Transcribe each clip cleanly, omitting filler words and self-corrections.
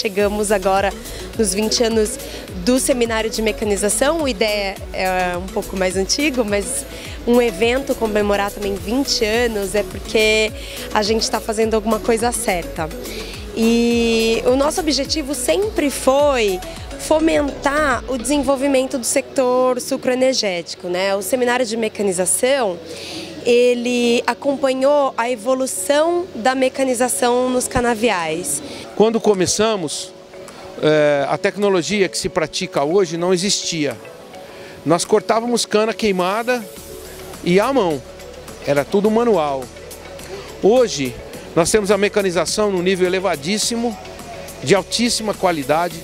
chegamos agora nos 20 anos do Seminário de Mecanização. A ideia é um pouco mais antigo, mas um evento comemorar também 20 anos é porque a gente está fazendo alguma coisa certa. E o nosso objetivo sempre foi fomentar o desenvolvimento do setor sucroenergético, né? O Seminário de Mecanização, ele acompanhou a evolução da mecanização nos canaviais. Quando começamos, a tecnologia que se pratica hoje não existia. Nós cortávamos cana queimada e à mão, era tudo manual. Hoje, nós temos a mecanização num nível elevadíssimo, de altíssima qualidade,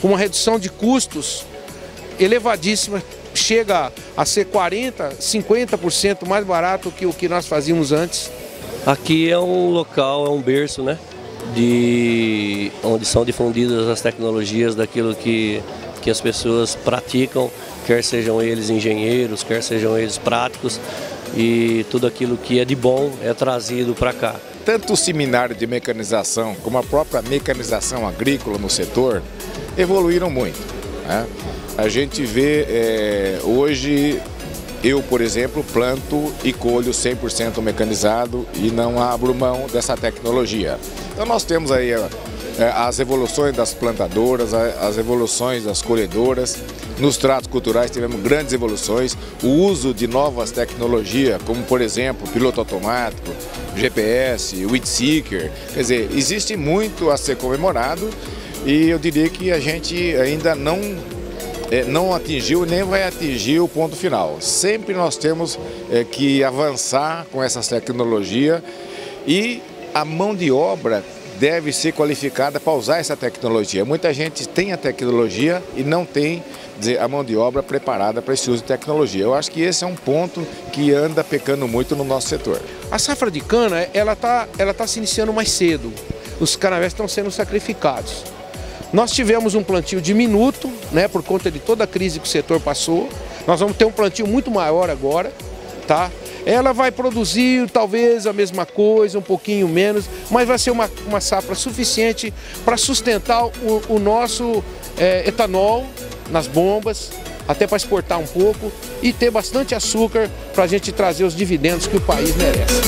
com uma redução de custos elevadíssima, chega a ser 40%, 50% mais barato que o que nós fazíamos antes. Aqui é um local, é um berço, né? Onde são difundidas as tecnologias daquilo que as pessoas praticam, quer sejam eles engenheiros, quer sejam eles práticos, e tudo aquilo que é de bom é trazido para cá. Tanto o seminário de mecanização como a própria mecanização agrícola no setor evoluíram muito, né? A gente vê hoje, eu, por exemplo, planto e colho 100% mecanizado e não abro mão dessa tecnologia. Então nós temos aí as evoluções das plantadoras, as evoluções das colhedoras. Nos tratos culturais tivemos grandes evoluções, o uso de novas tecnologias, como por exemplo, piloto automático, GPS, Weed Seeker. Quer dizer, existe muito a ser comemorado e eu diria que a gente ainda não atingiu nem vai atingir o ponto final. Sempre nós temos que avançar com essas tecnologias e a mão de obra deve ser qualificada para usar essa tecnologia. Muita gente tem a tecnologia e não tem a mão de obra preparada para esse uso de tecnologia. Eu acho que esse é um ponto que anda pecando muito no nosso setor. A safra de cana, ela tá se iniciando mais cedo. Os canaviais estão sendo sacrificados. Nós tivemos um plantio diminuto, né, por conta de toda a crise que o setor passou. Nós vamos ter um plantio muito maior agora, tá? Ela vai produzir talvez a mesma coisa, um pouquinho menos, mas vai ser uma safra suficiente para sustentar o nosso etanol nas bombas, até para exportar um pouco e ter bastante açúcar para a gente trazer os dividendos que o país merece.